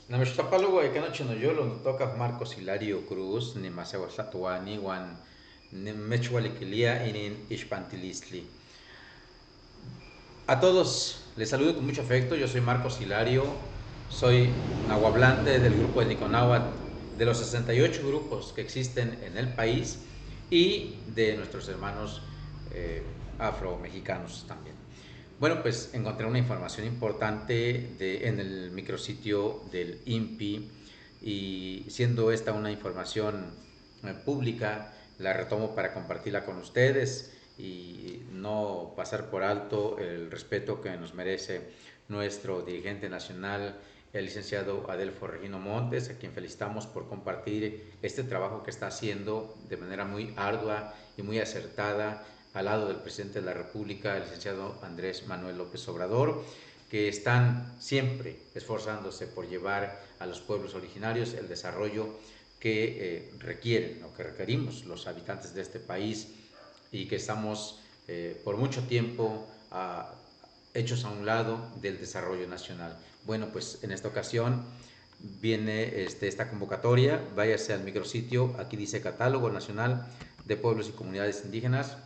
Namixtapálogo Ekanochinoyolo, no toca Marcos Hilario Cruz, ni Maseo Tlatuani, Juan Mechualiquilia y ni Ishpantilistli. A todos les saludo con mucho afecto, yo soy Marcos Hilario, soy nahuablante del grupo de Niconáhuatl, de los 68 grupos que existen en el país y de nuestros hermanos afro-mexicanos también. Bueno, pues encontré una información importante en el micrositio del INPI y siendo esta una información pública, la retomo para compartirla con ustedes y no pasar por alto el respeto que nos merece nuestro dirigente nacional, el licenciado Adelfo Regino Montes, a quien felicitamos por compartir este trabajo que está haciendo de manera muy ardua y muy acertada al lado del presidente de la República, el licenciado Andrés Manuel López Obrador, que están siempre esforzándose por llevar a los pueblos originarios el desarrollo que requieren o que requerimos los habitantes de este país y que estamos por mucho tiempo hechos a un lado del desarrollo nacional. Bueno, pues en esta ocasión viene esta convocatoria, váyase al micrositio, aquí dice Catálogo Nacional de Pueblos y Comunidades Indígenas,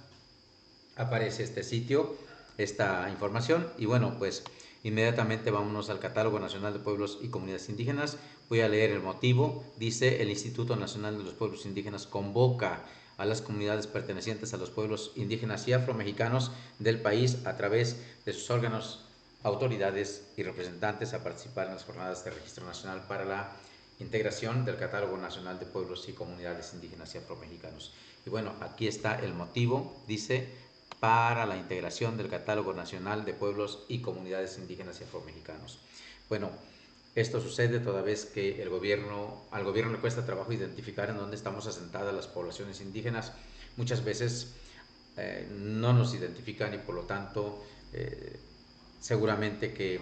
aparece este sitio, esta información y bueno, pues inmediatamente vámonos al Catálogo Nacional de Pueblos y Comunidades Indígenas. Voy a leer el motivo. Dice: el Instituto Nacional de los Pueblos Indígenas convoca a las comunidades pertenecientes a los pueblos indígenas y afromexicanos del país a través de sus órganos, autoridades y representantes a participar en las jornadas de registro nacional para la integración del Catálogo Nacional de Pueblos y Comunidades Indígenas y Afromexicanos. Y bueno, aquí está el motivo, dice: para la integración del Catálogo Nacional de Pueblos y Comunidades Indígenas y Afromexicanos. Bueno, esto sucede toda vez que al gobierno le cuesta trabajo identificar en dónde estamos asentadas las poblaciones indígenas. Muchas veces no nos identifican y por lo tanto seguramente que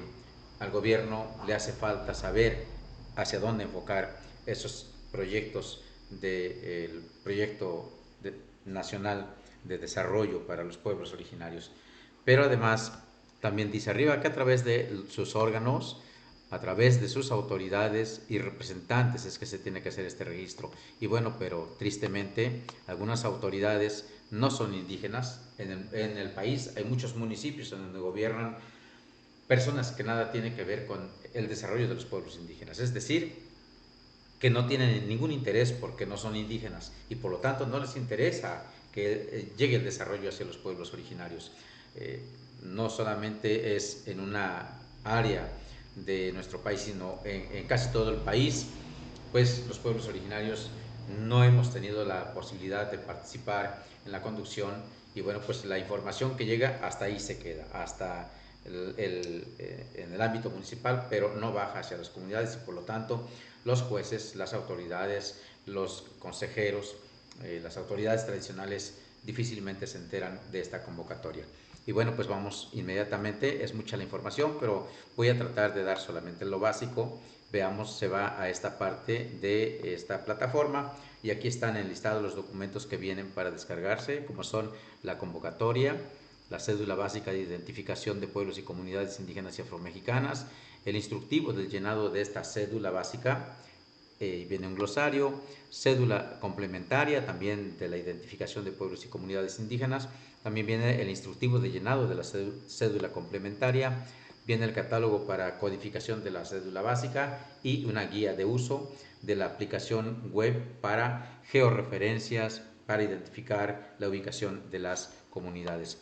al gobierno le hace falta saber hacia dónde enfocar esos proyectos del proyecto nacional de desarrollo para los pueblos originarios. Pero además, también dice arriba que a través de sus órganos, a través de sus autoridades y representantes es que se tiene que hacer este registro. Y bueno, pero tristemente algunas autoridades no son indígenas. En el país hay muchos municipios en donde gobiernan personas que nada tienen que ver con el desarrollo de los pueblos indígenas. Es decir, que no tienen ningún interés porque no son indígenas y por lo tanto no les interesa que llegue el desarrollo hacia los pueblos originarios. No solamente es en una área de nuestro país, sino en casi todo el país, pues los pueblos originarios no hemos tenido la posibilidad de participar en la conducción y bueno, pues la información que llega hasta ahí se queda, hasta en el ámbito municipal, pero no baja hacia las comunidades y por lo tanto los jueces, las autoridades, los consejeros, las autoridades tradicionales difícilmente se enteran de esta convocatoria. Y bueno, pues vamos inmediatamente, es mucha la información, pero voy a tratar de dar solamente lo básico. Veamos, se va a esta parte de esta plataforma y aquí están enlistados los documentos que vienen para descargarse, como son la convocatoria, la cédula básica de identificación de pueblos y comunidades indígenas y afromexicanas, el instructivo del llenado de esta cédula básica, viene un glosario, cédula complementaria también de la identificación de pueblos y comunidades indígenas, también viene el instructivo de llenado de la cédula complementaria, viene el catálogo para codificación de la cédula básica y una guía de uso de la aplicación web para georreferencias para identificar la ubicación de las comunidades.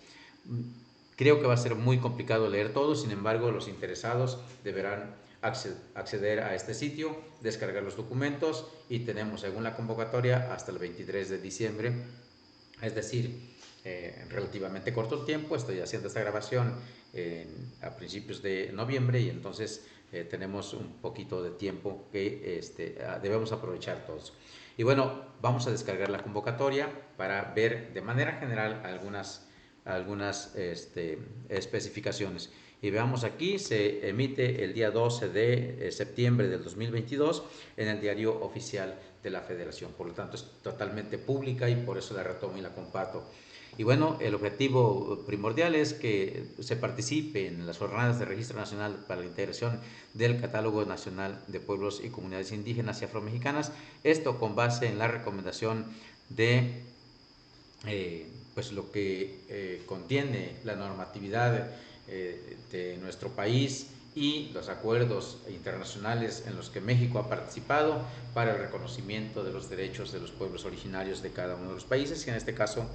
Creo que va a ser muy complicado leer todo, sin embargo, los interesados deberán acceder a este sitio, descargar los documentos y tenemos, según la convocatoria, hasta el 23 de diciembre, es decir, relativamente corto el tiempo. Estoy haciendo esta grabación a principios de noviembre y entonces tenemos un poquito de tiempo que debemos aprovechar todos. Y bueno, vamos a descargar la convocatoria para ver de manera general algunas especificaciones. Y veamos aquí, se emite el día 12 de septiembre del 2022 en el Diario Oficial de la Federación. Por lo tanto, es totalmente pública y por eso la retomo y la comparto. Y bueno, el objetivo primordial es que se participe en las jornadas de Registro Nacional para la integración del Catálogo Nacional de Pueblos y Comunidades Indígenas y Afromexicanas, esto con base en la recomendación de pues lo que contiene la normatividad de nuestro país y los acuerdos internacionales en los que México ha participado para el reconocimiento de los derechos de los pueblos originarios de cada uno de los países, y en este caso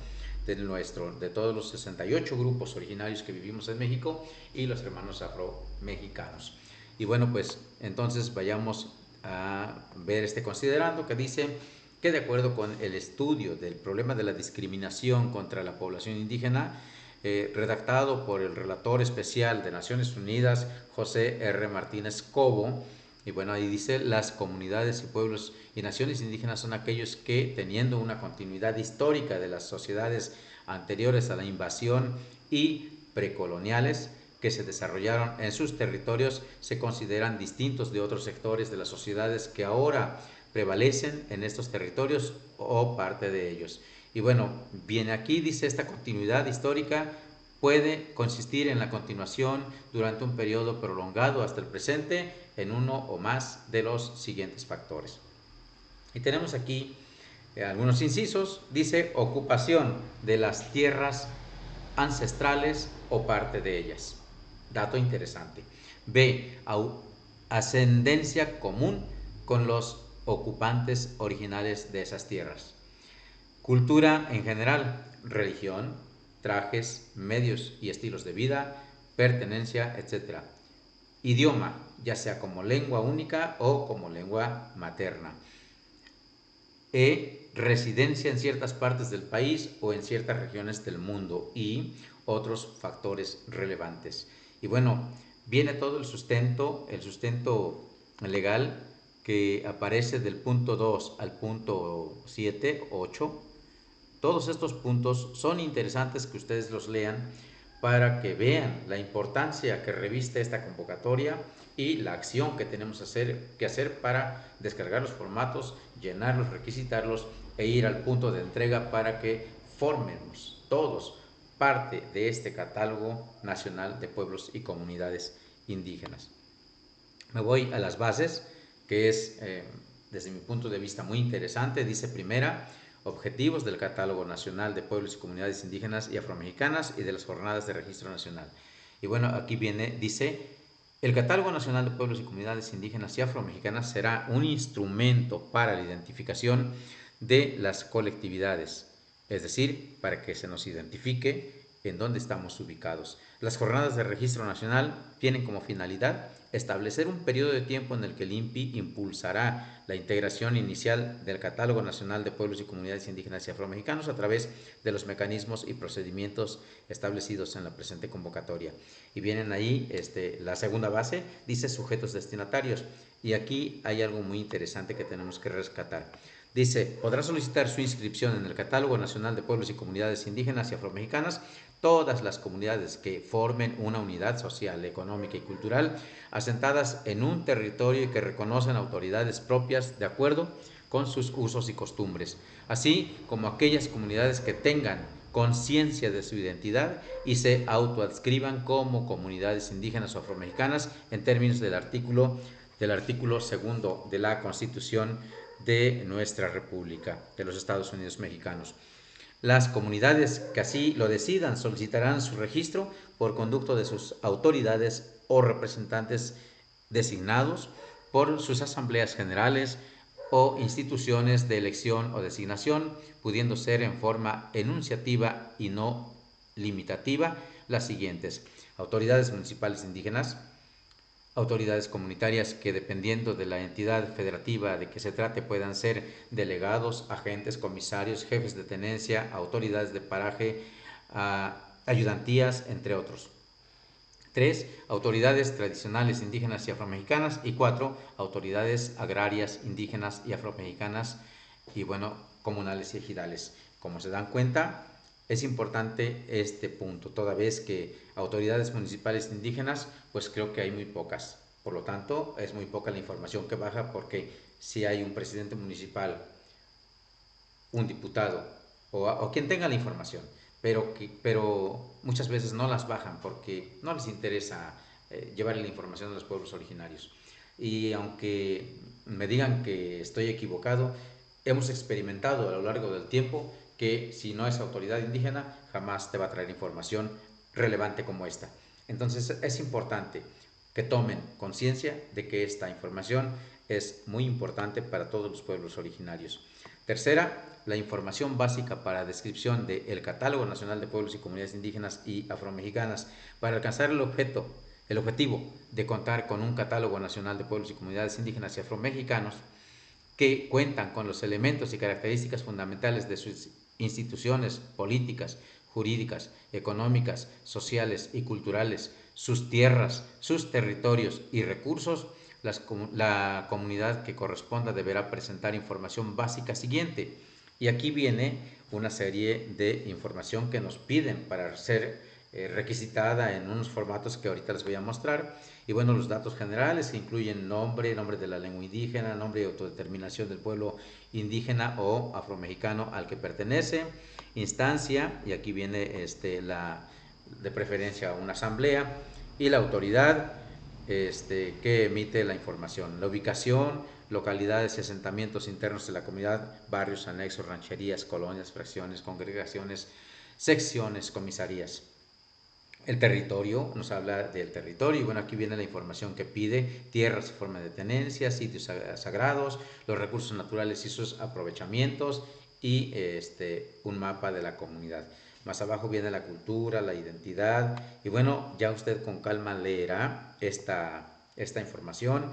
de todos los 68 grupos originarios que vivimos en México y los hermanos afromexicanos. Y bueno, pues entonces vayamos a ver este considerando que dice que de acuerdo con el estudio del problema de la discriminación contra la población indígena, redactado por el relator especial de Naciones Unidas, José R. Martínez Cobo, y bueno, ahí dice, las comunidades y pueblos y naciones indígenas son aquellos que, teniendo una continuidad histórica de las sociedades anteriores a la invasión y precoloniales que se desarrollaron en sus territorios, se consideran distintos de otros sectores de las sociedades que ahora prevalecen en estos territorios o parte de ellos. Y bueno, viene aquí, dice, esta continuidad histórica puede consistir en la continuación durante un periodo prolongado hasta el presente en uno o más de los siguientes factores. Y tenemos aquí algunos incisos. Dice ocupación de las tierras ancestrales o parte de ellas. Dato interesante. B. Ascendencia común con los ocupantes originales de esas tierras. Cultura en general, religión, trajes, medios y estilos de vida, pertenencia, etc. Idioma, ya sea como lengua única o como lengua materna. Residencia en ciertas partes del país o en ciertas regiones del mundo y otros factores relevantes. Y bueno, viene todo el sustento legal que aparece del punto 2 al punto 7, 8. Todos estos puntos son interesantes que ustedes los lean para que vean la importancia que reviste esta convocatoria y la acción que tenemos que hacer para descargar los formatos, llenarlos, requisitarlos e ir al punto de entrega para que formemos todos parte de este catálogo nacional de pueblos y comunidades indígenas. Me voy a las bases, que es desde mi punto de vista muy interesante. Dice primera, objetivos del Catálogo Nacional de Pueblos y Comunidades Indígenas y Afromexicanas y de las Jornadas de Registro Nacional. Y bueno, aquí viene, dice, el Catálogo Nacional de Pueblos y Comunidades Indígenas y Afromexicanas será un instrumento para la identificación de las colectividades, es decir, para que se nos identifique en dónde estamos ubicados. Las jornadas de registro nacional tienen como finalidad establecer un periodo de tiempo en el que el INPI impulsará la integración inicial del Catálogo Nacional de Pueblos y Comunidades Indígenas y Afromexicanos a través de los mecanismos y procedimientos establecidos en la presente convocatoria. Y vienen ahí, la segunda base, dice sujetos destinatarios. Y aquí hay algo muy interesante que tenemos que rescatar. Dice, podrá solicitar su inscripción en el Catálogo Nacional de Pueblos y Comunidades Indígenas y Afromexicanas todas las comunidades que formen una unidad social, económica y cultural asentadas en un territorio y que reconocen autoridades propias de acuerdo con sus usos y costumbres, así como aquellas comunidades que tengan conciencia de su identidad y se autoadscriban como comunidades indígenas o afromexicanas en términos del artículo segundo de la Constitución de nuestra República de los Estados Unidos Mexicanos. Las comunidades que así lo decidan solicitarán su registro por conducto de sus autoridades o representantes designados por sus asambleas generales o instituciones de elección o designación, pudiendo ser en forma enunciativa y no limitativa las siguientes: autoridades municipales indígenas, autoridades comunitarias que, dependiendo de la entidad federativa de que se trate, puedan ser delegados, agentes, comisarios, jefes de tenencia, autoridades de paraje, ayudantías, entre otros. 3. Autoridades tradicionales indígenas y afromexicanas. Y 4. Autoridades agrarias indígenas y afromexicanas y, bueno, comunales y ejidales. Como se dan cuenta, es importante este punto, toda vez que autoridades municipales indígenas, pues creo que hay muy pocas. Por lo tanto, es muy poca la información que baja, porque si hay un presidente municipal, un diputado o quien tenga la información, pero muchas veces no las bajan porque no les interesa llevarle la información a los pueblos originarios. Y aunque me digan que estoy equivocado, hemos experimentado a lo largo del tiempo que si no es autoridad indígena, jamás te va a traer información relevante como esta. Entonces es importante que tomen conciencia de que esta información es muy importante para todos los pueblos originarios. Tercera, la información básica para descripción del Catálogo Nacional de Pueblos y Comunidades Indígenas y Afromexicanas para alcanzar el objetivo de contar con un Catálogo Nacional de Pueblos y Comunidades Indígenas y Afromexicanos que cuentan con los elementos y características fundamentales de sus instituciones políticas, jurídicas, económicas, sociales y culturales, sus tierras, sus territorios y recursos, la comunidad que corresponda deberá presentar información básica siguiente. Y aquí viene una serie de información que nos piden para ser requisitada en unos formatos que ahorita les voy a mostrar. Y bueno, los datos generales que incluyen nombre de la lengua indígena, nombre y autodeterminación del pueblo indígena o afromexicano al que pertenece, instancia, y aquí viene de preferencia una asamblea, y la autoridad que emite la información, la ubicación, localidades y asentamientos internos de la comunidad, barrios, anexos, rancherías, colonias, fracciones, congregaciones, secciones, comisarías. El territorio, nos habla del territorio, y bueno, aquí viene la información que pide: tierras y forma de tenencia, sitios sagrados, los recursos naturales y sus aprovechamientos, y un mapa de la comunidad. Más abajo viene la cultura, la identidad, y bueno, ya usted con calma leerá esta información.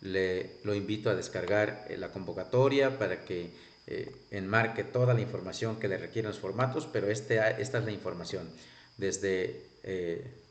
Lo invito a descargar la convocatoria para que enmarque toda la información que le requieren los formatos, pero esta es la información. Desde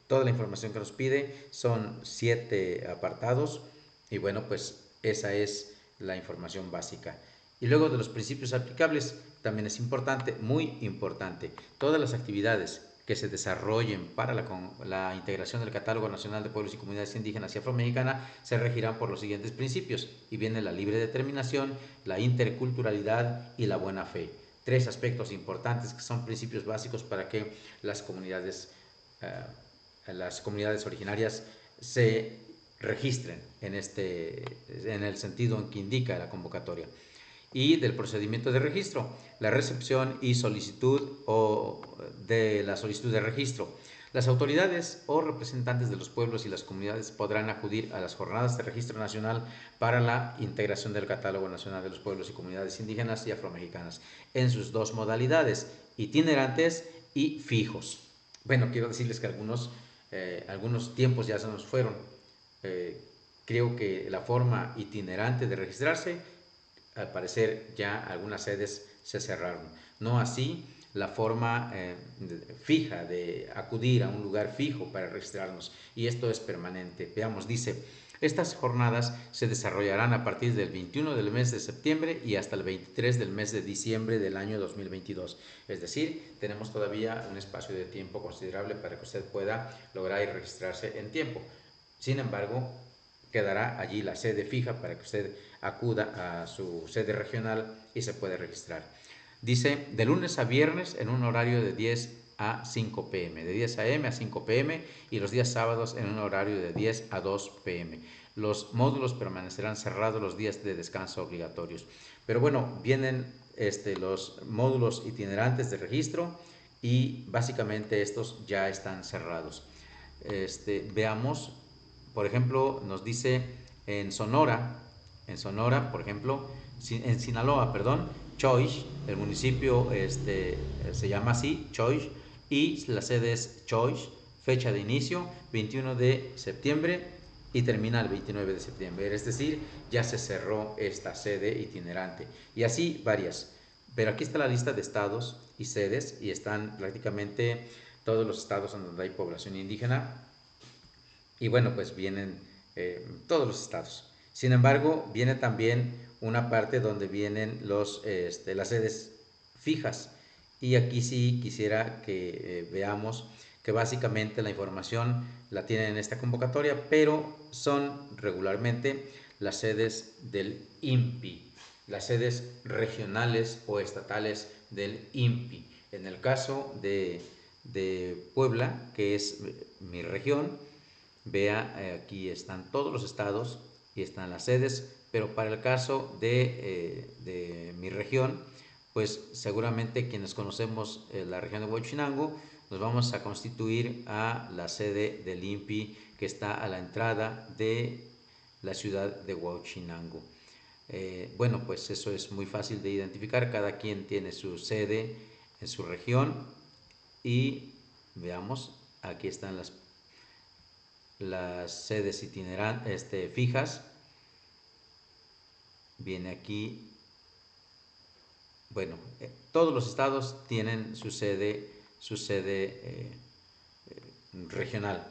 toda la información que nos pide, son 7 apartados, y bueno, pues esa es la información básica. Y luego de los principios aplicables, también es importante, muy importante, todas las actividades que se desarrollen para la integración del Catálogo Nacional de Pueblos y Comunidades Indígenas y Afromexicanas se regirán por los siguientes principios, y viene la libre determinación, la interculturalidad y la buena fe. 3 aspectos importantes que son principios básicos para que las comunidades originarias se registren en el sentido en que indica la convocatoria. Y del procedimiento de registro, la recepción y solicitud de la solicitud de registro. Las autoridades o representantes de los pueblos y las comunidades podrán acudir a las jornadas de registro nacional para la integración del Catálogo Nacional de los Pueblos y Comunidades Indígenas y Afromexicanas en sus 2 modalidades, itinerantes y fijos. Bueno, quiero decirles que algunos tiempos ya se nos fueron. Creo que la forma itinerante de registrarse, al parecer ya algunas sedes se cerraron. No así la forma fija de acudir a un lugar fijo para registrarnos, y esto es permanente. Veamos, dice: estas jornadas se desarrollarán a partir del 21 del mes de septiembre y hasta el 23 del mes de diciembre del año 2022. Es decir, tenemos todavía un espacio de tiempo considerable para que usted pueda lograr y registrarse en tiempo. Sin embargo, quedará allí la sede fija para que usted acuda a su sede regional y se puede registrar. Dice: de lunes a viernes en un horario de 10 a 5 pm, de 10 am a 5 pm, y los días sábados en un horario de 10 a 2 pm. Los módulos permanecerán cerrados los días de descanso obligatorios. Pero bueno, vienen los módulos itinerantes de registro, y básicamente estos ya están cerrados. Veamos, por ejemplo, nos dice en Sonora, por ejemplo, en Sinaloa, perdón, Choix, el municipio se llama así, Choix, y la sede es Choix, fecha de inicio 21 de septiembre y termina el 29 de septiembre, es decir, ya se cerró esta sede itinerante, y así varias. Pero aquí está la lista de estados y sedes, y están prácticamente todos los estados en donde hay población indígena, y bueno, pues vienen todos los estados. Sin embargo, viene también una parte donde vienen las sedes fijas, y aquí sí quisiera que veamos que básicamente la información la tienen en esta convocatoria, pero son regularmente las sedes del INPI, las sedes regionales o estatales del INPI. En el caso de Puebla, que es mi región, vea, aquí están todos los estados y están las sedes, pero para el caso de mi región, pues seguramente quienes conocemos la región de Huachinango, nos vamos a constituir a la sede del INPI que está a la entrada de la ciudad de Huachinango. Bueno, pues eso es muy fácil de identificar, cada quien tiene su sede en su región y veamos, aquí están las sedes itinerantes, fijas. Viene aquí, bueno, todos los estados tienen su sede regional.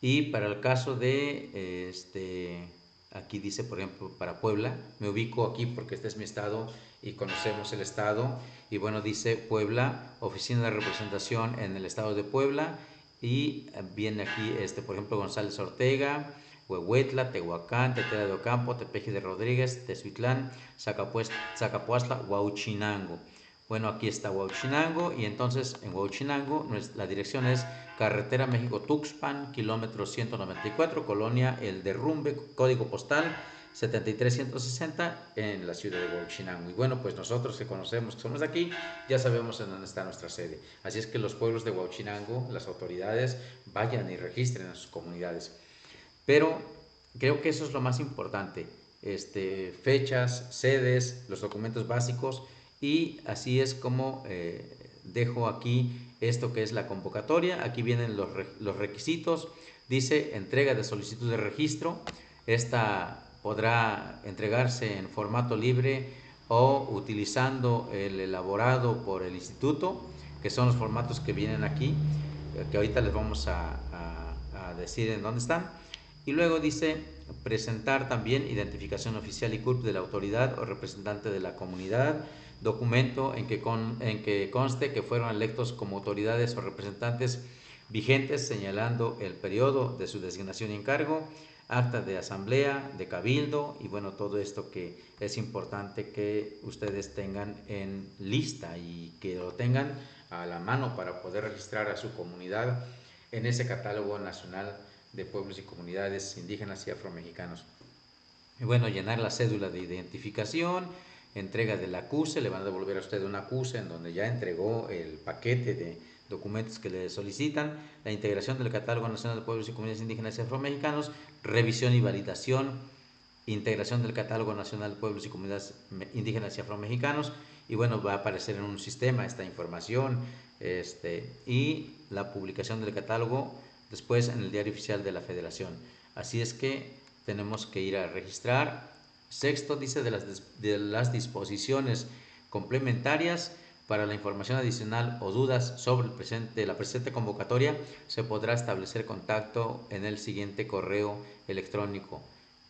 Y para el caso de, aquí dice, por ejemplo, para Puebla, me ubico aquí porque este es mi estado y conocemos el estado. Y bueno, dice Puebla, oficina de representación en el estado de Puebla. Y viene aquí, por ejemplo, González Ortega, Huehuetla, Tehuacán, Tetela de Ocampo, Tepeji de Rodríguez, Tezuitlán, Zacapuastla, Huauchinango. Bueno, aquí está Huauchinango y entonces en Huauchinango la dirección es Carretera México-Tuxpan, kilómetro 194, Colonia El Derrumbe, código postal 73160 en la ciudad de Huauchinango. Y bueno, pues nosotros que conocemos, que somos de aquí, ya sabemos en dónde está nuestra sede. Así es que los pueblos de Huauchinango, las autoridades, vayan y registren a sus comunidades. Pero creo que eso es lo más importante, fechas, sedes, los documentos básicos, y así es como dejo aquí esto que es la convocatoria. Aquí vienen los requisitos, dice entrega de solicitud de registro. Esta podrá entregarse en formato libre o utilizando el elaborado por el instituto, que son los formatos que vienen aquí, que ahorita les vamos a decir en dónde están. Y luego dice presentar también identificación oficial y CURP de la autoridad o representante de la comunidad, documento en que conste que fueron electos como autoridades o representantes vigentes señalando el periodo de su designación y encargo, acta de asamblea, de cabildo y bueno, todo esto que es importante que ustedes tengan en lista y que lo tengan a la mano para poder registrar a su comunidad en ese catálogo nacional de pueblos y comunidades indígenas y afromexicanos. Y bueno, llenar la cédula de identificación, entrega del acuse, le van a devolver a usted un acuse en donde ya entregó el paquete de documentos que le solicitan, la integración del catálogo nacional de pueblos y comunidades indígenas y afromexicanos, revisión y validación, integración del catálogo nacional de pueblos y comunidades indígenas y afromexicanos, y bueno, va a aparecer en un sistema esta información, y la publicación del catálogo después en el Diario Oficial de la Federación. Así es que tenemos que ir a registrar. Sexto, dice de las disposiciones complementarias para la información adicional o dudas sobre la presente convocatoria, se podrá establecer contacto en el siguiente correo electrónico: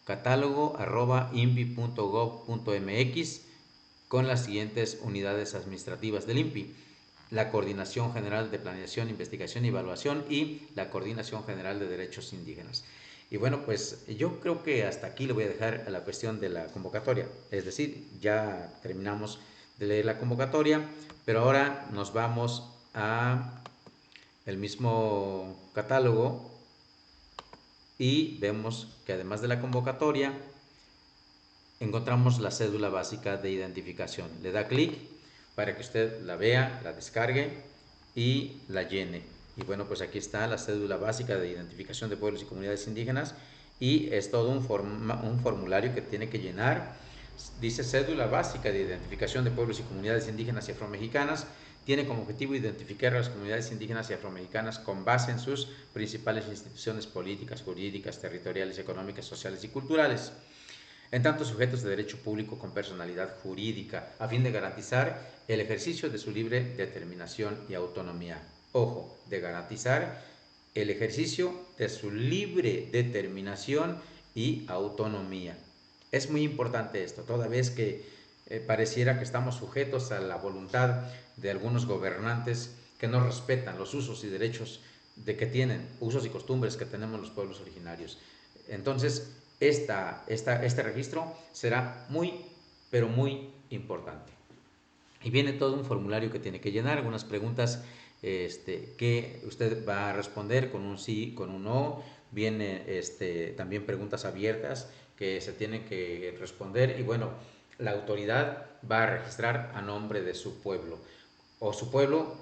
catálogo@inpi.gov.mx, con las siguientes unidades administrativas del INPI: la Coordinación General de Planeación, Investigación y Evaluación y la Coordinación General de Derechos Indígenas. Y bueno, pues yo creo que hasta aquí le voy a dejar la cuestión de la convocatoria. Es decir, ya terminamos de leer la convocatoria, pero ahora nos vamos a el mismo catálogo y vemos que además de la convocatoria encontramos la cédula básica de identificación. Le da clic para que usted la vea, la descargue y la llene. Y bueno, pues aquí está la cédula básica de identificación de pueblos y comunidades indígenas y es todo un formulario que tiene que llenar. Dice cédula básica de identificación de pueblos y comunidades indígenas y afromexicanas. Tiene como objetivo identificar a las comunidades indígenas y afromexicanas con base en sus principales instituciones políticas, jurídicas, territoriales, económicas, sociales y culturales, en tanto sujetos de derecho público con personalidad jurídica, a fin de garantizar el ejercicio de su libre determinación y autonomía. Ojo, de garantizar el ejercicio de su libre determinación y autonomía. Es muy importante esto, toda vez que pareciera que estamos sujetos a la voluntad de algunos gobernantes que no respetan los usos y derechos que tienen, usos y costumbres que tenemos los pueblos originarios. Entonces, este registro será muy, pero muy importante. y viene todo un formulario que tiene que llenar, algunas preguntas que usted va a responder con un sí, con un no. Viene también preguntas abiertas que se tienen que responder, y bueno, la autoridad va a registrar a nombre de su pueblo, o su pueblo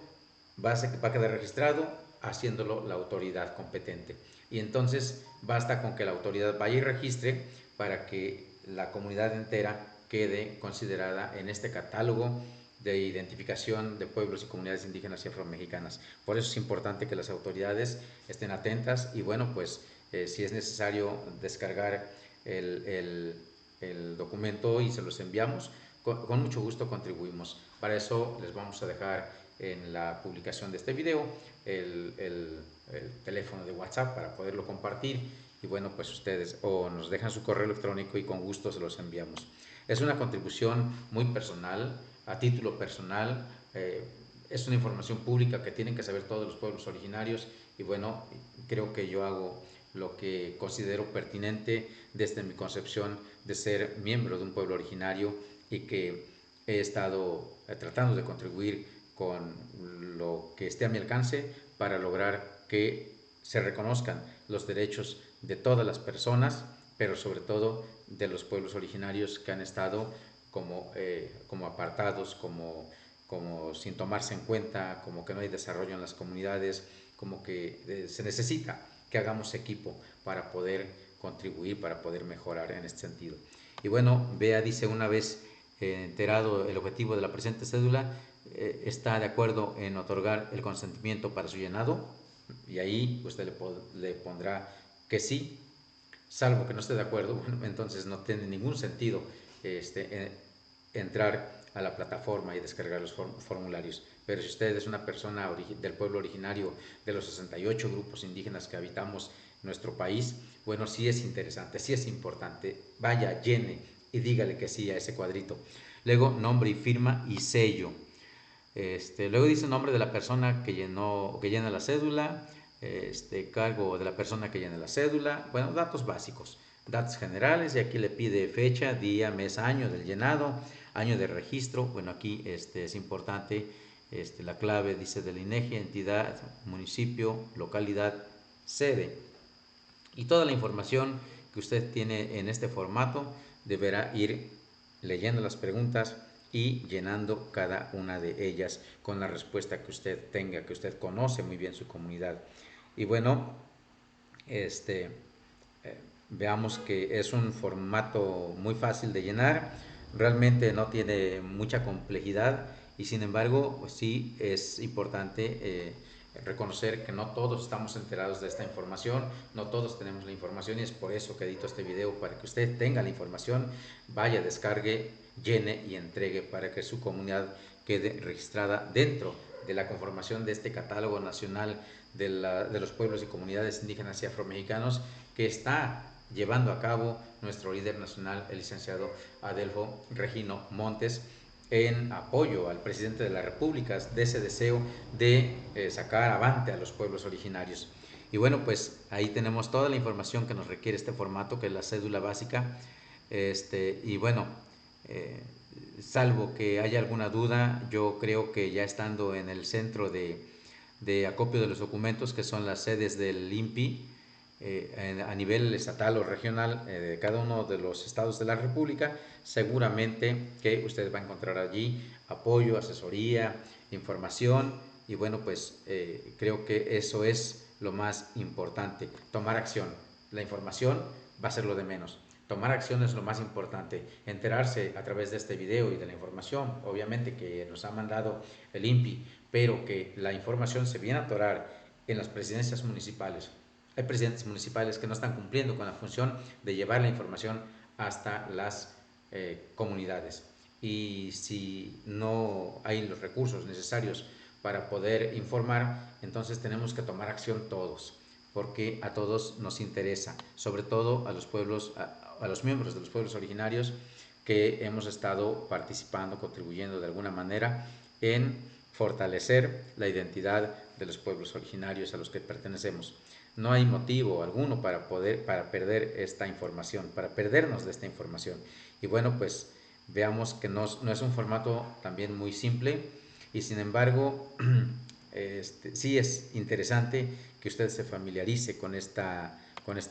va a quedar registrado haciéndolo la autoridad competente. Y entonces basta con que la autoridad vaya y registre para que la comunidad entera quede considerada en este catálogo de identificación de pueblos y comunidades indígenas y afromexicanas. Por eso es importante que las autoridades estén atentas, y bueno, pues si es necesario descargar el, el, el documento y se los enviamos, con mucho gusto contribuimos. Para eso les vamos a dejar en la publicación de este video el teléfono de WhatsApp para poderlo compartir, y bueno, pues ustedes o nos dejan su correo electrónico y con gusto se los enviamos. Es una contribución muy personal, a título personal, es una información pública que tienen que saber todos los pueblos originarios, y bueno, creo que yo hago lo que considero pertinente desde mi concepción de ser miembro de un pueblo originario, y que he estado tratando de contribuir con lo que esté a mi alcance para lograr que se reconozcan los derechos de todas las personas, pero sobre todo de los pueblos originarios que han estado como apartados, como sin tomarse en cuenta, como que no hay desarrollo en las comunidades, como que se necesita que hagamos equipo para poder contribuir, para poder mejorar en este sentido. Y bueno, Bea dice: una vez enterado el objetivo de la presente cédula, está de acuerdo en otorgar el consentimiento para su llenado, y ahí usted le pondrá que sí, salvo que no esté de acuerdo. Bueno, entonces no tiene ningún sentido entrar a la plataforma y descargar los formularios. Pero si usted es una persona del pueblo originario de los 68 grupos indígenas que habitamos nuestro país, bueno, sí es interesante, sí es importante, vaya, llene y dígale que sí a ese cuadrito. Luego, nombre y firma y sello. Luego dice nombre de la persona que llena la cédula, cargo de la persona que llena la cédula, bueno, datos básicos, datos generales, y aquí le pide fecha, día, mes, año del llenado, año de registro. Bueno, aquí es importante la clave, dice del INEGI, entidad, municipio, localidad, sede, y toda la información que usted tiene en este formato deberá ir leyendo las preguntas y llenando cada una de ellas con la respuesta que usted tenga, que usted conoce muy bien su comunidad. Y bueno, este, veamos que es un formato muy fácil de llenar, realmente no tiene mucha complejidad, y sin embargo, pues sí es importante reconocer que no todos estamos enterados de esta información, no todos tenemos la información, y es por eso que edito este video, para que usted tenga la información, vaya, descargue, llene y entregue para que su comunidad quede registrada dentro de la conformación de este catálogo nacional de los pueblos y comunidades indígenas y afromexicanos que está llevando a cabo nuestro líder nacional, el licenciado Adelfo Regino Montes, en apoyo al presidente de la República de ese deseo de sacar avante a los pueblos originarios. Y bueno, pues ahí tenemos toda la información que nos requiere este formato, que es la cédula básica. Y bueno, eh, salvo que haya alguna duda, yo creo que ya estando en el centro de acopio de los documentos, que son las sedes del INPI, a nivel estatal o regional de cada uno de los estados de la República, seguramente que usted va a encontrar allí apoyo, asesoría, información, y bueno, pues creo que eso es lo más importante, tomar acción. La información va a ser lo de menos. Tomar acción es lo más importante, enterarse a través de este video y de la información, obviamente, que nos ha mandado el INPI, pero que la información se viene a atorar en las presidencias municipales. Hay presidentes municipales que no están cumpliendo con la función de llevar la información hasta las comunidades, y si no hay los recursos necesarios para poder informar, entonces tenemos que tomar acción todos, porque a todos nos interesa, sobre todo a los pueblos, a los miembros de los pueblos originarios que hemos estado participando, contribuyendo de alguna manera en fortalecer la identidad de los pueblos originarios a los que pertenecemos. No hay motivo alguno para perder esta información, para perdernos de esta información. Y bueno, pues Veamos que no es un formato también muy simple y sin embargo sí es interesante que usted se familiarice con esta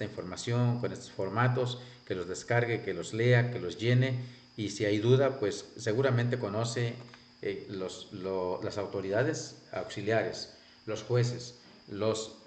información, con estos formatos, que los descargue, que los lea, que los llene y si hay duda, pues seguramente conoce las autoridades auxiliares, los jueces, los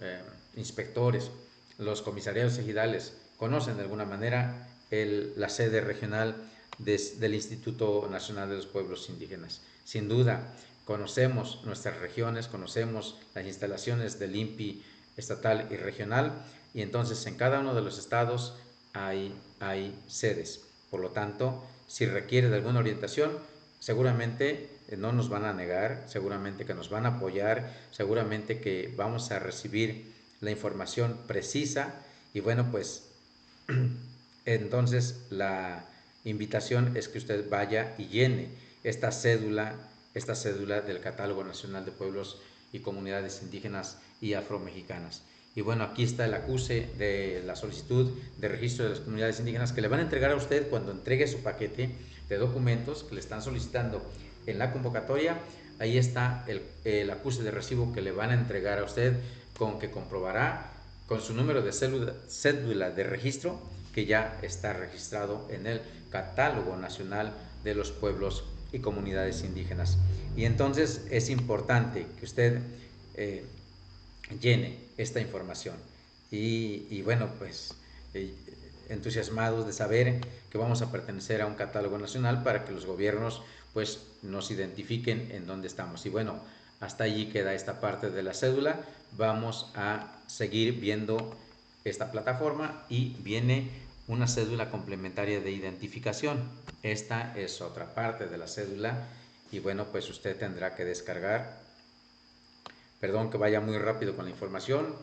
inspectores, los comisariados ejidales, conocen de alguna manera la sede regional del Instituto Nacional de los Pueblos Indígenas. Sin duda, conocemos nuestras regiones, conocemos las instalaciones del INPI estatal y regional y entonces en cada uno de los estados hay sedes. Por lo tanto, si requiere de alguna orientación, seguramente no nos van a negar, seguramente que nos van a apoyar, seguramente que vamos a recibir la información precisa y bueno, pues entonces la invitación es que usted vaya y llene esta cédula del Catálogo Nacional de Pueblos y Comunidades Indígenas y Afromexicanas. Y bueno, aquí está el acuse de la solicitud de registro de las comunidades indígenas que le van a entregar a usted cuando entregue su paquete de documentos que le están solicitando en la convocatoria. Ahí está el acuse de recibo que le van a entregar a usted, con que comprobará con su número de cédula de registro que ya está registrado en el Catálogo Nacional de los Pueblos y Comunidades Indígenas. Y entonces es importante que usted llene esta información. Y bueno, pues entusiasmados de saber que vamos a pertenecer a un catálogo nacional para que los gobiernos pues nos identifiquen en dónde estamos. Y bueno, hasta allí queda esta parte de la cédula. Vamos a seguir viendo esta plataforma y viene una cédula complementaria de identificación. Esta es otra parte de la cédula y bueno, pues usted tendrá que descargar. Perdón que vaya muy rápido con la información,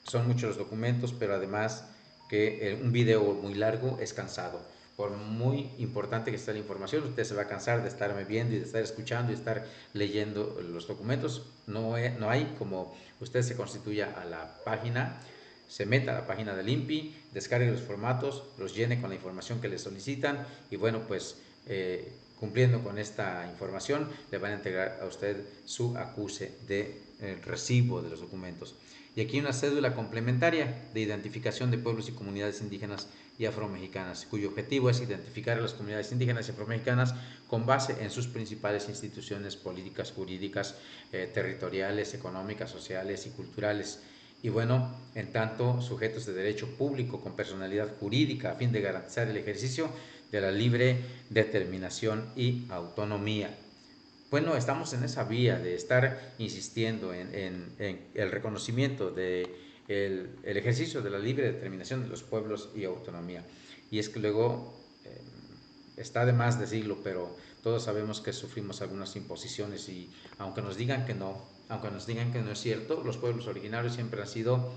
son muchos los documentos, pero además que un video muy largo es cansado. Por muy importante que esté la información, usted se va a cansar de estarme viendo y de estar escuchando y de estar leyendo los documentos. No hay como usted se constituya a la página, se meta a la página del INPI, descargue los formatos, los llene con la información que le solicitan y bueno, pues cumpliendo con esta información le van a entregar a usted su acuse de recibo de los documentos. Y aquí una cédula complementaria de identificación de pueblos y comunidades indígenas y afromexicanas, cuyo objetivo es identificar a las comunidades indígenas y afromexicanas con base en sus principales instituciones políticas, jurídicas, territoriales, económicas, sociales y culturales. Y bueno, en tanto sujetos de derecho público con personalidad jurídica a fin de garantizar el ejercicio de la libre determinación y autonomía. Bueno, estamos en esa vía de estar insistiendo en el reconocimiento de el ejercicio de la libre determinación de los pueblos y autonomía. Y es que luego está de más decirlo, pero todos sabemos que sufrimos algunas imposiciones y aunque nos digan que no, es cierto, los pueblos originarios siempre han sido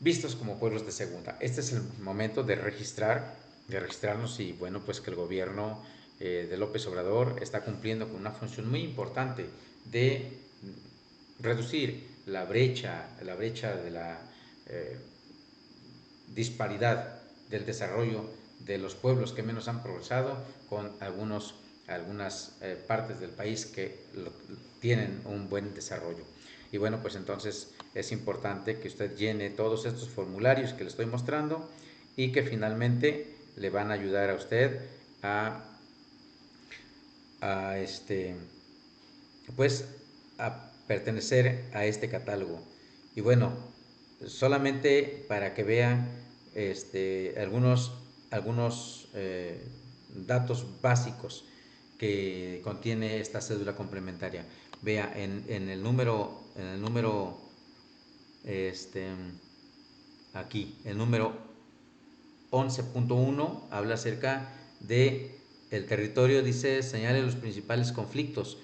vistos como pueblos de segunda. Este es el momento de registrarnos y bueno, pues que el gobierno de López Obrador está cumpliendo con una función muy importante de reducir la brecha de la disparidad del desarrollo de los pueblos que menos han progresado con algunas partes del país que tienen un buen desarrollo. Y bueno, pues entonces es importante que usted llene todos estos formularios que le estoy mostrando y que finalmente le van a ayudar a usted pues a pertenecer a este catálogo. Y bueno, solamente para que vean algunos datos básicos que contiene esta cédula complementaria. Vea en el número aquí, el número 11.1 habla acerca de el territorio, dice, señale los principales conflictos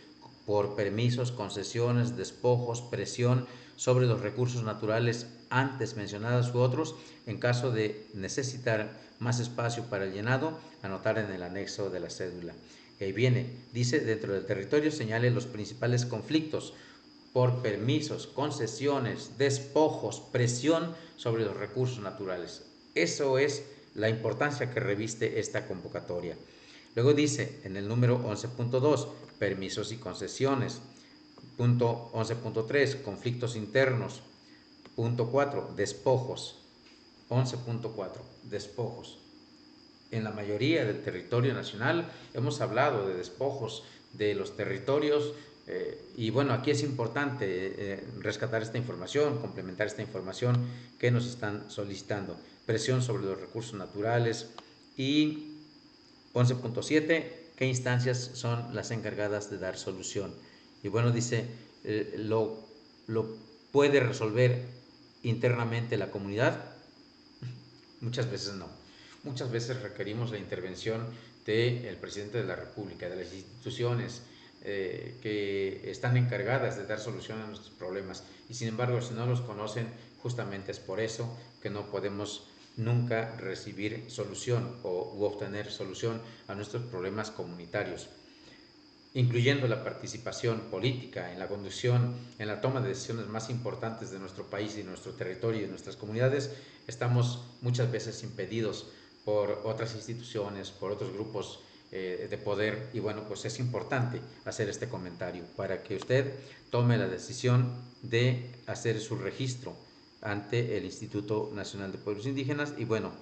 por permisos, concesiones, despojos, presión sobre los recursos naturales antes mencionados u otros. En caso de necesitar más espacio para el llenado, anotar en el anexo de la cédula. Y ahí viene, dice, dentro del territorio señale los principales conflictos por permisos, concesiones, despojos, presión sobre los recursos naturales. Eso es la importancia que reviste esta convocatoria. Luego dice en el número 11.2, permisos y concesiones. Punto 11.3, conflictos internos. Punto 4, despojos. 11.4, despojos. En la mayoría del territorio nacional hemos hablado de despojos de los territorios y bueno, aquí es importante rescatar esta información, complementar esta información que nos están solicitando. Presión sobre los recursos naturales y 11.7, ¿qué instancias son las encargadas de dar solución? Y bueno, dice, lo puede resolver internamente la comunidad. Muchas veces no. Muchas veces requerimos la intervención del presidente de la República, de las instituciones que están encargadas de dar solución a nuestros problemas. Y sin embargo, si no los conocen, justamente es por eso que no podemos nunca recibir solución u obtener solución a nuestros problemas comunitarios, incluyendo la participación política en la conducción, en la toma de decisiones más importantes de nuestro país y nuestro territorio y de nuestras comunidades. Estamos muchas veces impedidos por otras instituciones, por otros grupos de poder, y bueno, pues es importante hacer este comentario para que usted tome la decisión de hacer su registro ante el Instituto Nacional de Pueblos Indígenas. Y bueno,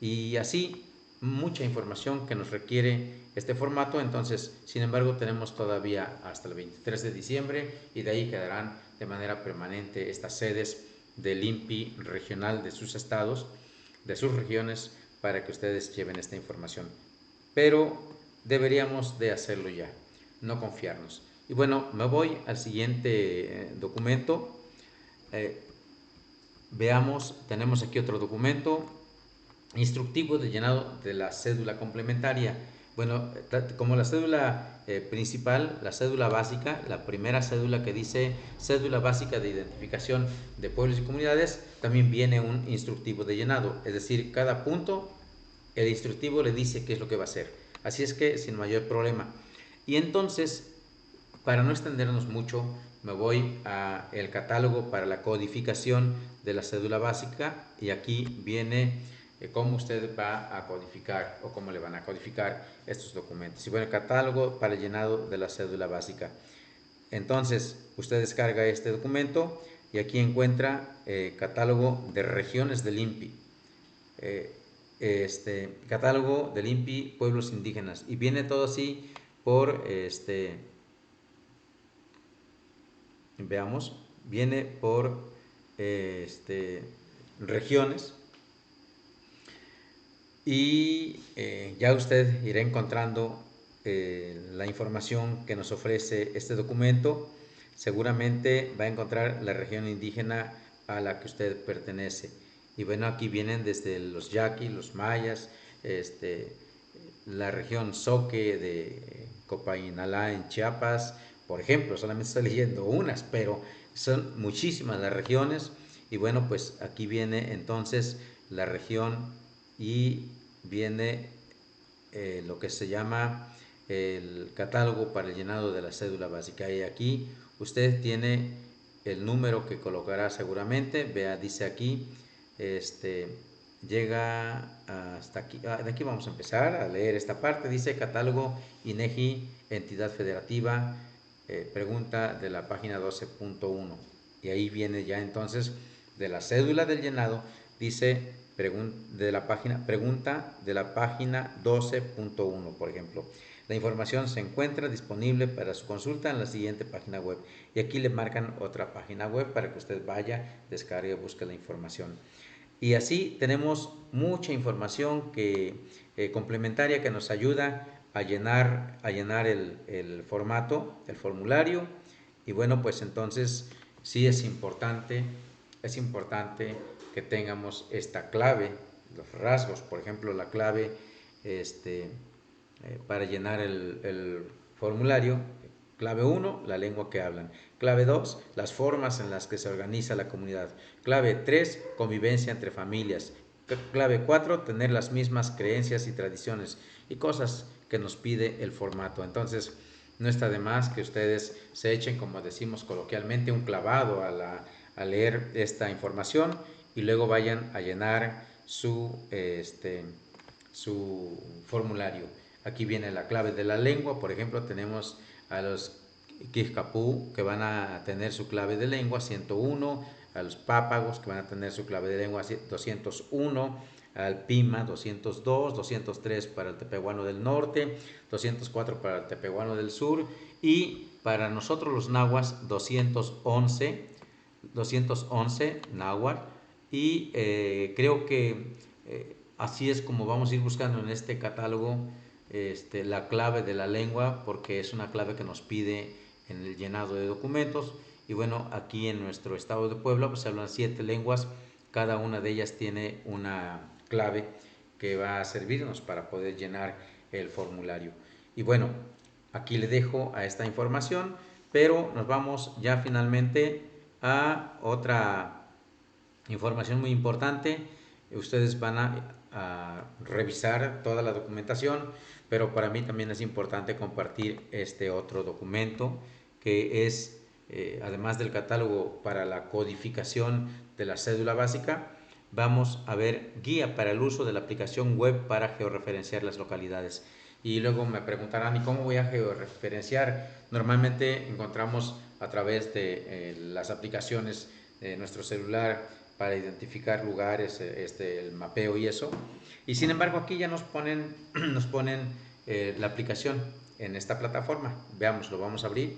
y así mucha información que nos requiere este formato. Entonces, sin embargo, tenemos todavía hasta el 23 de diciembre y de ahí quedarán de manera permanente estas sedes del INPI regional de sus estados, de sus regiones, para que ustedes lleven esta información. Pero deberíamos de hacerlo ya, no confiarnos. Y bueno, me voy al siguiente documento. Veamos, tenemos aquí otro documento instructivo de llenado de la cédula complementaria. Bueno, como la cédula principal, la cédula básica, la primera cédula que dice cédula básica de identificación de pueblos y comunidades, también viene un instructivo de llenado, es decir, cada punto el instructivo le dice qué es lo que va a hacer. Así es que sin mayor problema. Y entonces, para no extendernos mucho, me voy al catálogo para la codificación de la cédula básica y aquí viene cómo usted va a codificar o cómo le van a codificar estos documentos. Y bueno, el catálogo para el llenado de la cédula básica. Entonces, usted descarga este documento y aquí encuentra catálogo de regiones del INPI. Catálogo del INPI pueblos indígenas y viene todo así por veamos, viene por regiones y ya usted irá encontrando la información que nos ofrece este documento. Seguramente va a encontrar la región indígena a la que usted pertenece. Y bueno, aquí vienen desde los yaquis, los mayas, la región Zoque de Copainalá en Chiapas, por ejemplo. Solamente estoy leyendo unas, pero son muchísimas las regiones. Y bueno, pues aquí viene entonces la región y viene lo que se llama el catálogo para el llenado de la cédula básica. Y aquí usted tiene el número que colocará seguramente. Vea, dice aquí, llega hasta aquí. De aquí vamos a empezar a leer esta parte. Dice catálogo INEGI, entidad federativa, pregunta de la página 12.1. Y ahí viene ya entonces de la cédula del llenado, dice pregunta de la página 12.1, por ejemplo. La información se encuentra disponible para su consulta en la siguiente página web. Y aquí le marcan otra página web para que usted vaya, descargue, busque la información. Y así tenemos mucha información complementaria que nos ayuda a llenar el formato, el formulario. Y bueno, pues entonces sí es importante que tengamos esta clave, los rasgos, por ejemplo, la clave para llenar el formulario. Clave 1, la lengua que hablan. Clave 2, las formas en las que se organiza la comunidad. Clave 3, convivencia entre familias. Clave 4, tener las mismas creencias y tradiciones y cosas que nos pide el formato. Entonces, no está de más que ustedes se echen, como decimos coloquialmente, un clavado a leer esta información y luego vayan a llenar su formulario. Aquí viene la clave de la lengua. Por ejemplo, tenemos a los Quiscapú, que van a tener su clave de lengua 101, a los Pápagos, que van a tener su clave de lengua 201, al Pima 202, 203 para el Tepehuano del Norte, 204 para el Tepehuano del Sur, y para nosotros los nahuas 211 náhuatl. Y creo que así es como vamos a ir buscando en este catálogo la clave de la lengua, porque es una clave que nos pide en el llenado de documentos. Y bueno, aquí en nuestro estado de Puebla pues se hablan 7 lenguas, cada una de ellas tiene una clave que va a servirnos para poder llenar el formulario. Y bueno, aquí le dejo a esta información, pero nos vamos ya finalmente a otra información muy importante. Ustedes van a revisar toda la documentación, pero para mí también es importante compartir este otro documento que es, además del catálogo para la codificación de la cédula básica, vamos a ver guía para el uso de la aplicación web para georreferenciar las localidades. Y luego me preguntarán, ¿y cómo voy a georreferenciar? Normalmente encontramos a través de las aplicaciones de nuestro celular para identificar lugares, el mapeo y eso. Y sin embargo aquí ya nos ponen la aplicación en esta plataforma. Veamos, lo vamos a abrir.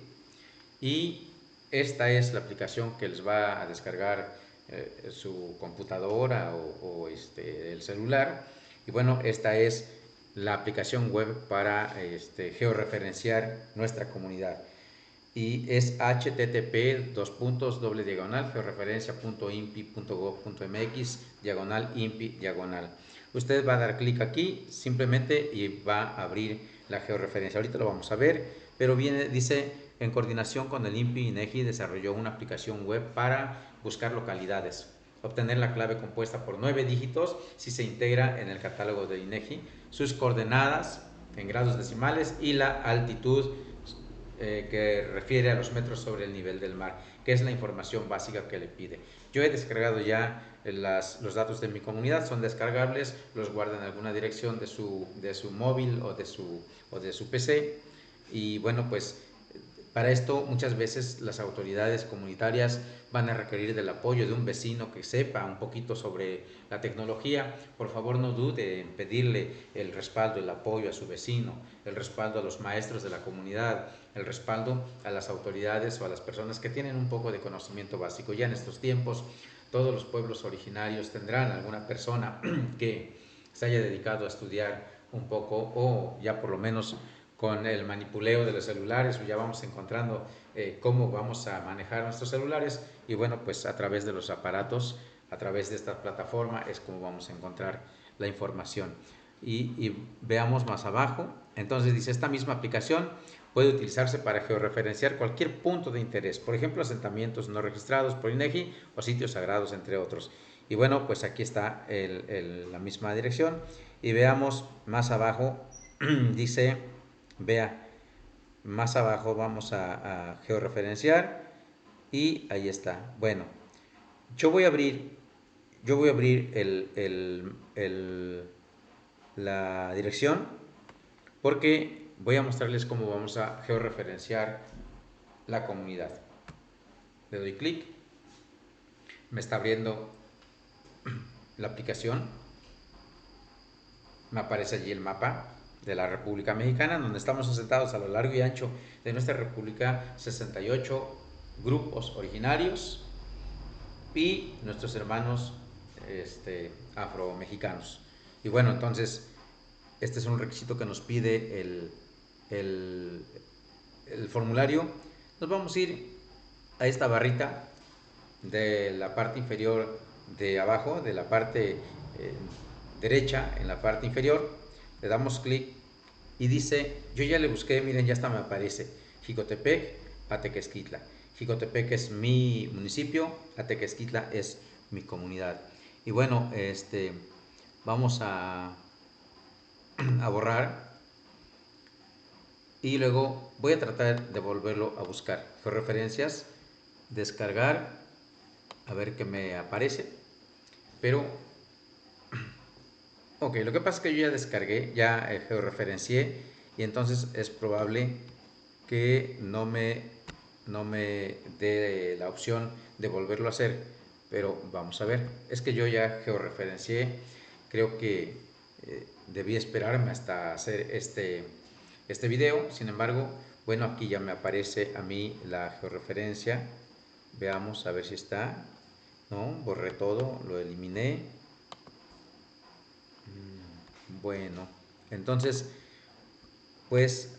Y esta es la aplicación que les va a descargar su computadora o el celular. Y bueno, esta es la aplicación web para georreferenciar nuestra comunidad. Y es http://georreferencia.impi.gov.mx/impi/. Usted va a dar clic aquí simplemente y va a abrir la georreferencia. Ahorita lo vamos a ver, pero dice, en coordinación con el INPI-INEGI desarrolló una aplicación web para buscar localidades, obtener la clave compuesta por 9 dígitos si se integra en el catálogo de INEGI, sus coordenadas en grados decimales y la altitud que refiere a los metros sobre el nivel del mar, que es la información básica que le pide. Yo he descargado ya los datos de mi comunidad, son descargables, los guarda en alguna dirección de su móvil o de su PC. Y bueno, pues para esto muchas veces las autoridades comunitarias van a requerir del apoyo de un vecino que sepa un poquito sobre la tecnología. Por favor, no dude en pedirle el respaldo, el apoyo a su vecino, el respaldo a los maestros de la comunidad, el respaldo a las autoridades o a las personas que tienen un poco de conocimiento básico. Ya en estos tiempos todos los pueblos originarios tendrán alguna persona que se haya dedicado a estudiar un poco, o ya por lo menos con el manipuleo de los celulares, ya vamos encontrando cómo vamos a manejar nuestros celulares. Y bueno, pues a través de los aparatos, a través de esta plataforma es como vamos a encontrar la información. Y veamos más abajo. Entonces dice, esta misma aplicación puede utilizarse para georreferenciar cualquier punto de interés, por ejemplo asentamientos no registrados por INEGI o sitios sagrados, entre otros. Y bueno, pues aquí está la misma dirección. Y veamos más abajo, dice, vea, más abajo vamos a georreferenciar y ahí está. Bueno, yo voy a abrir la dirección, porque voy a mostrarles cómo vamos a georreferenciar la comunidad. Le doy clic, me está abriendo la aplicación, me aparece allí el mapa de la República Mexicana, donde estamos asentados a lo largo y ancho de nuestra república, 68 grupos originarios y nuestros hermanos afromexicanos. Y bueno, entonces este es un requisito que nos pide el formulario. Nos vamos a ir a esta barrita de la parte inferior de abajo, de la parte derecha, en la parte inferior, le damos clic y dice, yo ya le busqué, miren, ya hasta me aparece Jicotepec, Atequesquitla. Jicotepec es mi municipio, Atequesquitla es mi comunidad. Y bueno, vamos a borrar y luego voy a tratar de volverlo a buscar. Georreferencias, descargar, a ver qué me aparece, pero Ok, lo que pasa es que yo ya descargué, ya georreferencié y entonces es probable que no me dé la opción de volverlo a hacer, pero vamos a ver. Es que yo ya georreferencié, creo que debí esperarme hasta hacer este video. Sin embargo, bueno, aquí ya me aparece a mí la georreferencia. Veamos a ver si está. No, borré todo, lo eliminé. Bueno, entonces pues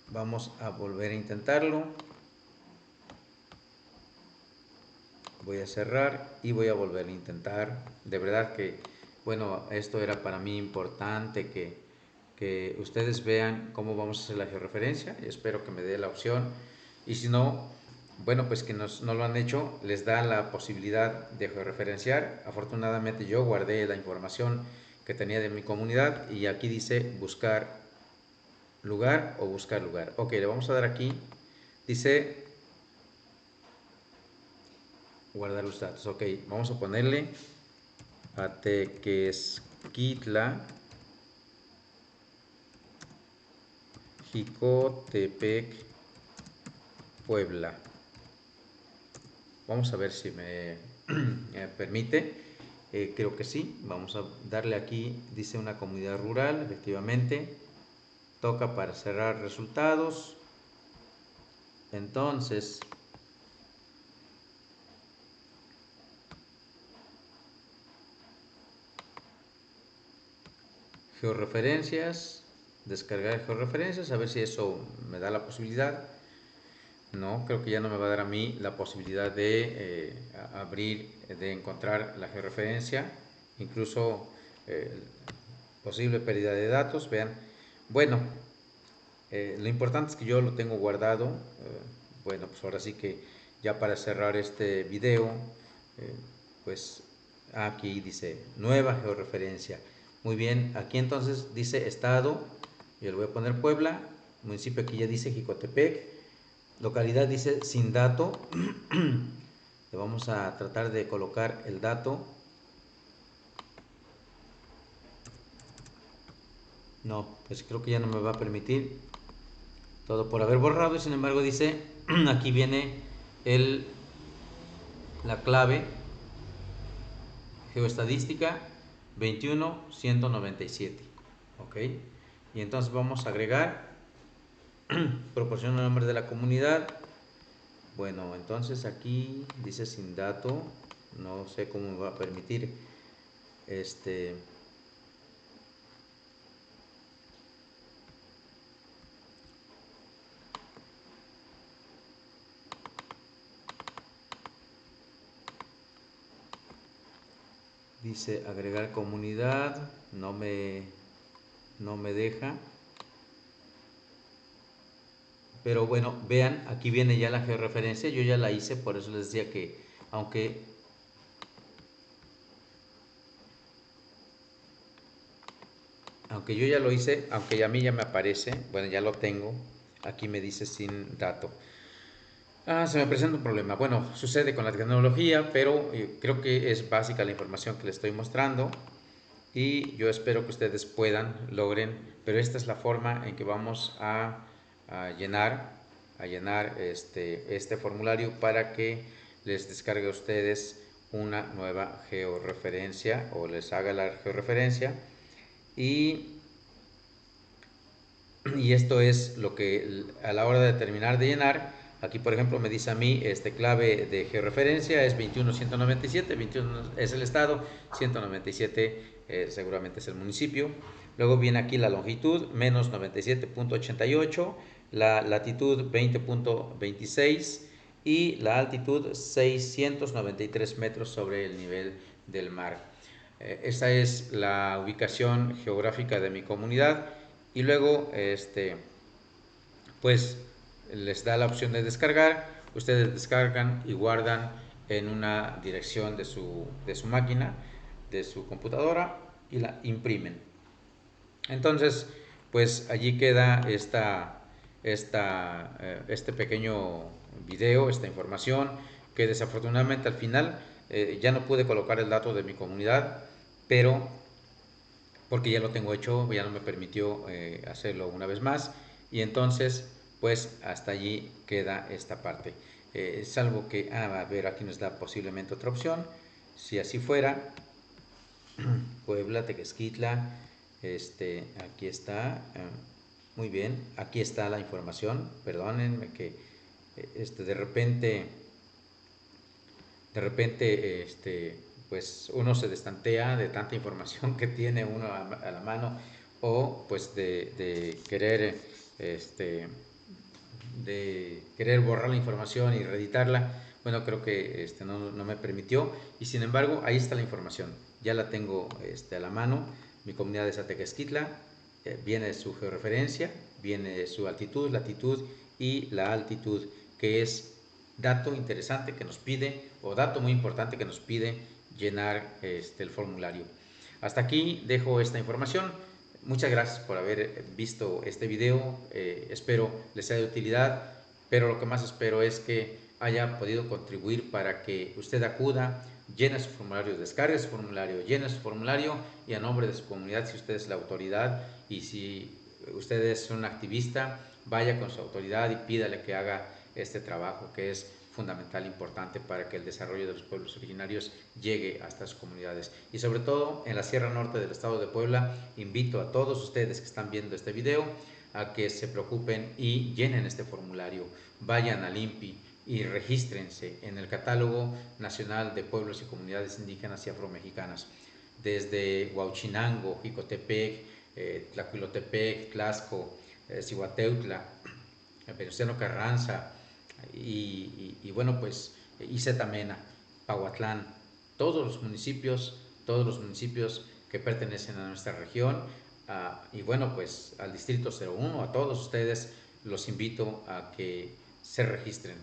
vamos a volver a intentarlo. Voy a cerrar y voy a volver a intentar. De verdad que, bueno, esto era para mí importante que ustedes vean cómo vamos a hacer la georreferencia. Espero que me dé la opción. Y si no, bueno, pues que no lo han hecho, les da la posibilidad de georreferenciar. Afortunadamente yo guardé la información que tenía de mi comunidad y aquí dice buscar lugar o buscar lugar. Ok, le vamos a dar aquí. Dice guardar los datos. Ok, vamos a ponerle Atequesquitla, Jicotepec, Puebla. Vamos a ver si me permite. Creo que sí. Vamos a darle aquí, dice una comunidad rural, efectivamente. Toca para cerrar resultados. Entonces, georreferencias, descargar georreferencias, a ver si eso me da la posibilidad. No, creo que ya no me va a dar a mí la posibilidad de abrir, de encontrar la georreferencia, incluso posible pérdida de datos. Vean, bueno, lo importante es que yo lo tengo guardado. Bueno, pues ahora sí que ya para cerrar este video, eh, pues aquí dice nueva georreferencia. Muy bien, aquí entonces dice estado, yo le voy a poner Puebla, municipio aquí ya dice Jicotepec, localidad dice sin dato. Le vamos a tratar de colocar el dato. No, pues creo que ya no me va a permitir. Todo por haber borrado y sin embargo dice, aquí viene el, la clave geoestadística 21197. Ok, y entonces vamos a agregar, proporciona el nombre de la comunidad. Bueno, entonces aquí dice sin dato, no sé cómo me va a permitir dice agregar comunidad, no me deja. Pero bueno, vean, aquí viene ya la georreferencia, yo ya la hice, por eso les decía que aunque yo ya lo hice, aunque a mí ya me aparece, bueno, ya lo tengo, aquí me dice sin dato. Se me presenta un problema. Bueno, sucede con la tecnología, pero creo que es básica la información que les estoy mostrando y yo espero que ustedes puedan, logren, pero esta es la forma en que vamos a llenar, este formulario para que les descargue a ustedes una nueva georreferencia o les haga la georreferencia y esto es lo que a la hora de terminar de llenar, aquí por ejemplo me dice a mí clave de georreferencia es 21197, 21 es el estado, 197 seguramente es el municipio. Luego viene aquí la longitud menos 97.88, la latitud 20.26 y la altitud 693 metros sobre el nivel del mar. Esta es la ubicación geográfica de mi comunidad y luego pues les da la opción de descargar, ustedes descargan y guardan en una dirección de su máquina, de su computadora y la imprimen. Entonces pues allí queda este pequeño video, esta información que desafortunadamente al final ya no pude colocar el dato de mi comunidad, pero porque ya lo tengo hecho, ya no me permitió hacerlo una vez más, y entonces pues hasta allí queda esta parte. Salvo que, a ver, aquí nos da posiblemente otra opción. Si así fuera, Puebla, Tequesquitla, aquí está, muy bien, aquí está la información, perdónenme que de repente, pues uno se destantea de tanta información que tiene uno a la mano, o pues de querer, este, de querer borrar la información y reeditarla. Bueno, creo que no me permitió, y sin embargo ahí está la información, ya la tengo a la mano. Mi comunidad es Atequesquitla, viene su georreferencia, viene su altitud, latitud y la altitud, que es dato interesante que nos pide, o dato muy importante que nos pide llenar el formulario. Hasta aquí dejo esta información. Muchas gracias por haber visto este video, espero les sea de utilidad, pero lo que más espero es que haya podido contribuir para que usted acuda, llene su formulario, descargue su formulario, llene su formulario, y a nombre de su comunidad, si usted es la autoridad y si usted es un activista, vaya con su autoridad y pídale que haga este trabajo que es fundamental, importante para que el desarrollo de los pueblos originarios llegue hasta sus comunidades. Y sobre todo en la Sierra Norte del estado de Puebla, invito a todos ustedes que están viendo este video a que se preocupen y llenen este formulario. Vayan al INPI y regístrense en el Catálogo Nacional de Pueblos y Comunidades Indígenas y Afromexicanas. Desde Huauchinango, Jicotepec, Tlacuilotepec, Tlaxco, Cihuateutla, Venustiano Carranza y bueno, pues Izetamena, Pahuatlán, todos los municipios que pertenecen a nuestra región, y bueno, pues al Distrito 01, a todos ustedes los invito a que se registren.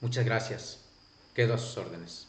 Muchas gracias, quedo a sus órdenes.